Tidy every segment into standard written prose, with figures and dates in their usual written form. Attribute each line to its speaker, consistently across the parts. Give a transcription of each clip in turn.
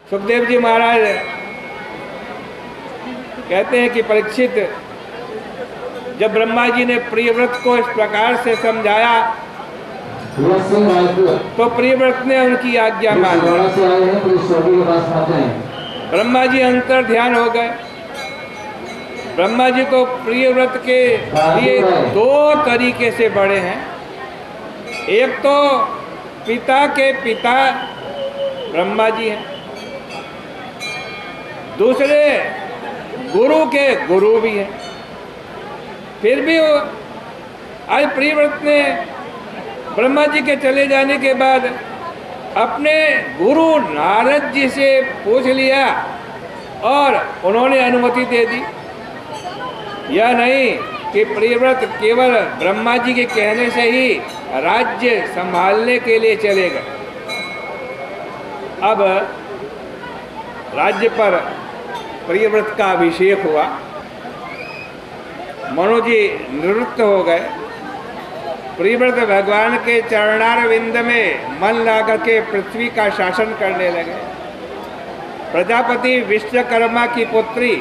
Speaker 1: सुखदेव जी महाराज कहते हैं कि परीक्षित, जब ब्रह्मा जी ने प्रियव्रत को इस प्रकार से समझाया तो प्रियव्रत ने उनकी आज्ञा मान ली। ब्रह्मा जी अंतर ध्यान हो गए। ब्रह्मा जी तो प्रियव्रत के लिए दो तरीके से बड़े हैं। एक तो पिता के पिता ब्रह्मा जी हैं, दूसरे गुरु के गुरु भी हैं। फिर भी वो आज प्रियव्रत ने ब्रह्मा जी के चले जाने के बाद अपने गुरु नारद जी से पूछ लिया और उन्होंने अनुमति दे दी। यह नहीं कि प्रियव्रत केवल ब्रह्मा जी के कहने से ही राज्य संभालने के लिए चले गए। अब राज्य पर प्रियव्रत का अभिषेक हुआ। मनु जी निवृत्त हो गए। प्रियव्रत भगवान के चरणारविंद में मन लगा के पृथ्वी का शासन करने लगे। प्रजापति विश्वकर्मा की पुत्री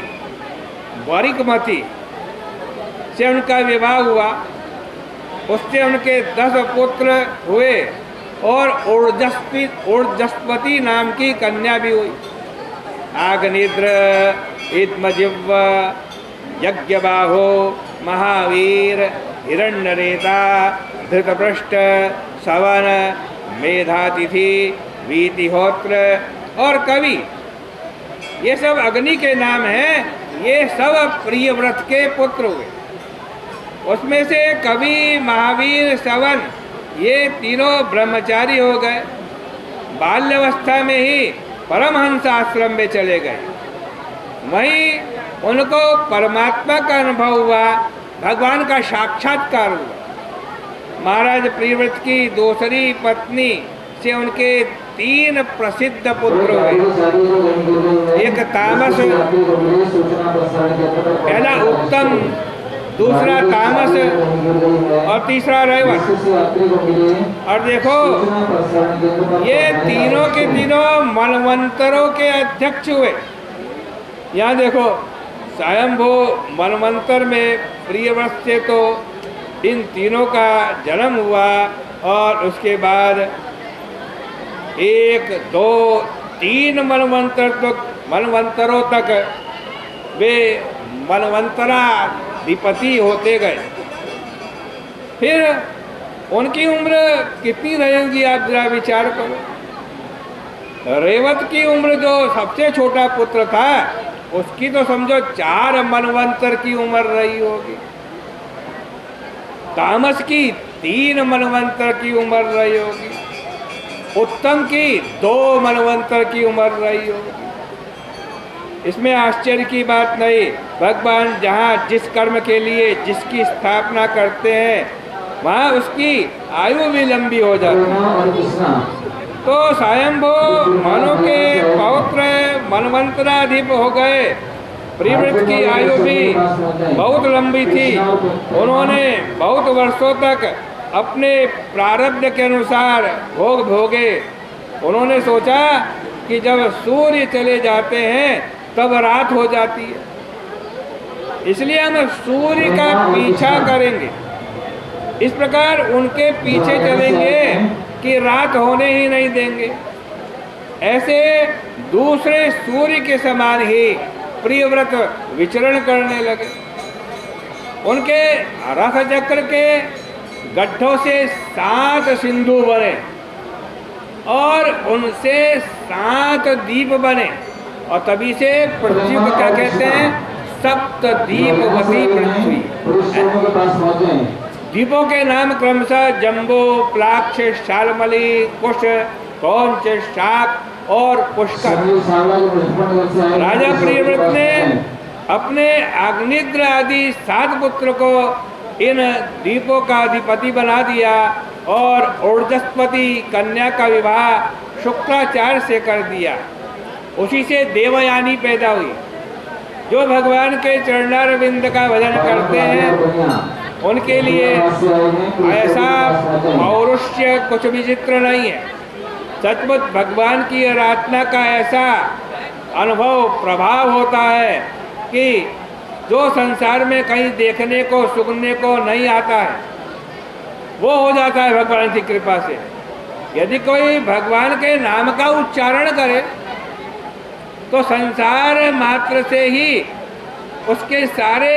Speaker 1: वारिकमती से उनका विवाह हुआ। उससे उनके 10 पुत्र हुए और ओजस्पति नाम की कन्या भी हुई। आग्निद्र, इद्मजिह्व, यज्ञबाहो, महावीर, हिरण्यरेता, धृतपृष्ठ, सवन, मेधातिथि, वीतिहोत्र और कवि, ये सब अग्नि के नाम हैं। ये सब प्रियव्रत के पुत्र हुए। उसमें से कवि, महावीर, सवन ये तीनों ब्रह्मचारी हो गए। बाल्यावस्था में ही परमहंस आश्रम में चले गए। वहीं उनको परमात्मा का अनुभव हुआ, भगवान का साक्षात्कार हुआ। महाराज प्रियव्रत की दूसरी पत्नी से उनके 3 प्रसिद्ध पुत्र हुए। एक तामस, पहला उत्तम, दूसरा तामस और तीसरा रैवत। और देखो ये तीनों के तीनों मनवंतरों के अध्यक्ष हुए। यहाँ देखो स्वयंभू मनवंतर में प्रियव्रत से तो इन तीनों का जन्म हुआ और उसके बाद 1, 2, 3 मनवंतरों तक वे मनवंतराधिपति होते गए। फिर उनकी उम्र कितनी रहेगी आप जरा विचार करो। रेवत की उम्र जो सबसे छोटा पुत्र था उसकी तो समझो 4 मनवंतर की उम्र रही होगी। तामस की 3 मनवंतर की उम्र रही होगी। उत्तम की 2 मनवंतर की उम्र रही होगी। इसमें आश्चर्य की बात नहीं। भगवान जहाँ जिस कर्म के लिए जिसकी स्थापना करते हैं वहाँ उसकी आयु भी लंबी हो जाती है। तो स्वयंभू मनु के पौत्र मनवंतराधिप हो गए। प्रियव्रत की आयु भी बहुत लंबी थी। उन्होंने बहुत वर्षों तक अपने प्रारब्ध के अनुसार भोग भोगे। उन्होंने सोचा कि जब सूर्य चले जाते हैं तब रात हो जाती है, इसलिए हम सूर्य का पीछा करेंगे। इस प्रकार उनके पीछे चलेंगे कि रात होने ही नहीं देंगे। ऐसे दूसरे सूर्य के समान ही प्रियव्रत विचरण करने लगे। उनके रथ चक्र के गड्ढों से 7 सिंधु बने और उनसे 7 द्वीप बने। और तभी से पृथ्वी को क्या कहते हैं? सप्तद्वीपवती पृथ्वी। द्वीपों के नाम क्रमशः जम्बो, प्लाक्ष, शालमली, कुश, कौंच, शाक और पुष्कर। राजा प्रियव्रत ने अपने अग्निद्र आदि 7 पुत्र को इन द्वीपों का अधिपति बना दिया और ओजस्पति कन्या का विवाह शुक्राचार्य से कर दिया। उसी से देवयानी पैदा हुई जो भगवान के चरणारविंद का भजन करते हैं। उनके लिए ऐसा पौरुष्य कुछ विचित्र नहीं है। सचमुच भगवान की आराधना का ऐसा अनुभव प्रभाव होता है कि जो संसार में कहीं देखने को सुनने को नहीं आता है वो हो जाता है भगवान की कृपा से। यदि कोई भगवान के नाम का उच्चारण करे तो संसार मात्र से ही उसके सारे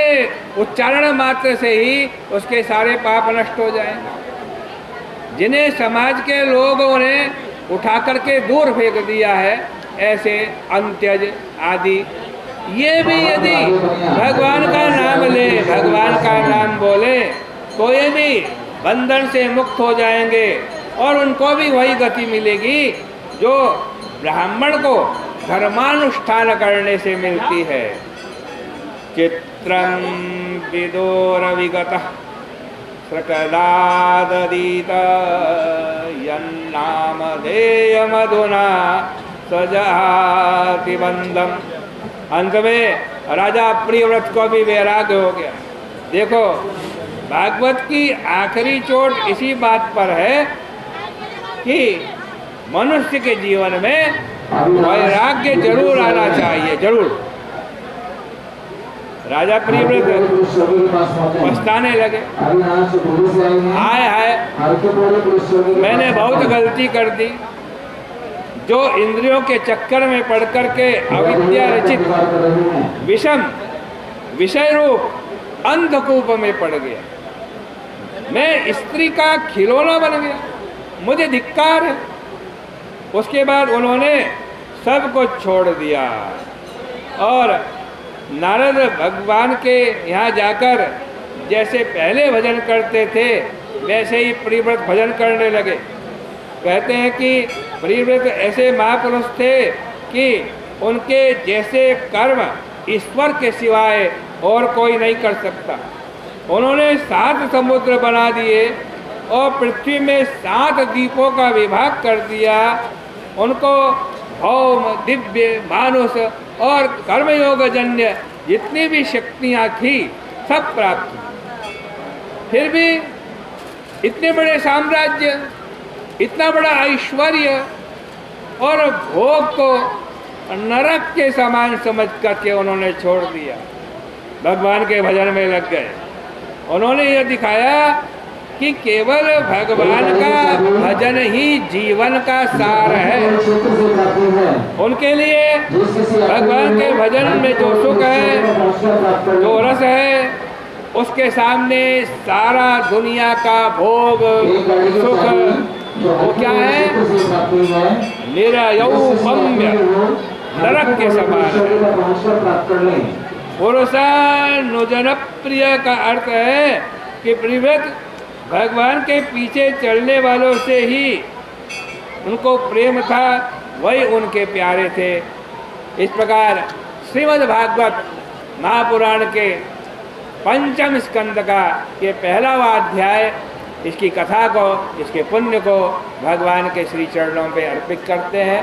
Speaker 1: उच्चारण मात्र से ही उसके सारे पाप नष्ट हो जाएंगे। जिन्हें समाज के लोगों ने उठा करके दूर फेंक दिया है, ऐसे अंत्यज आदि, ये भी यदि भगवान का नाम ले, भगवान का नाम बोले तो ये भी बंधन से मुक्त हो जाएंगे और उनको भी वही गति मिलेगी जो ब्राह्मण को धर्मानुष्ठान करने से मिलती है। चित्रं विदुर विगतः सकलाददीत यन्नामधेयमधुना सजाति बंधम। अंत में राजा प्रियव्रत को भी वैराग्य हो गया। देखो, भागवत की आखिरी चोट इसी बात पर है कि मनुष्य के जीवन में वैराग्य जरूर आना चाहिए, जरूर। राजा प्रियव्रत पछताने लगे, हाय हाय मैंने बहुत गलती कर दी, जो इंद्रियों के चक्कर में पड़ कर के अविद्या रचित विषम विषय रूप अंधकूप में पड़ गया। मैं स्त्री का खिलौना बन गया, मुझे धिक्कार है। उसके बाद उन्होंने सब कुछ छोड़ दिया और नारद भगवान के यहाँ जाकर जैसे पहले भजन करते थे वैसे ही प्रियव्रत भजन करने लगे। कहते हैं कि प्रियव्रत ऐसे महापुरुष थे कि उनके जैसे कर्म ईश्वर के सिवाय और कोई नहीं कर सकता। उन्होंने 7 समुद्र बना दिए और पृथ्वी में 7 द्वीपों का विभाग कर दिया। उनको भौम, दिव्य, मानुष और कर्मयोग जन्य जितनी भी शक्तियाँ थी सब प्राप्त हुई। फिर भी इतने बड़े साम्राज्य, इतना बड़ा ऐश्वर्य और भोग को नरक के समान समझ करके उन्होंने छोड़ दिया, भगवान के भजन में लग गए। उन्होंने यह दिखाया कि केवल भगवान का भजन ही जीवन का सार है। उनके लिए भगवान के भजन में जो सुख है, जो रस है, उसके सामने सारा दुनिया का भोग सुख वो क्या है? निरयौपम्य, नरक के समान है। पुरुषानुजन प्रिय का अर्थ है कि प्रियव्रत भगवान के पीछे चलने वालों से ही उनको प्रेम था, वही उनके प्यारे थे। इस प्रकार श्रीमद् भागवत महापुराण के 5म स्कंद का ये पहला अध्याय, इसकी कथा को, इसके पुण्य को भगवान के श्री चरणों पे अर्पित करते हैं।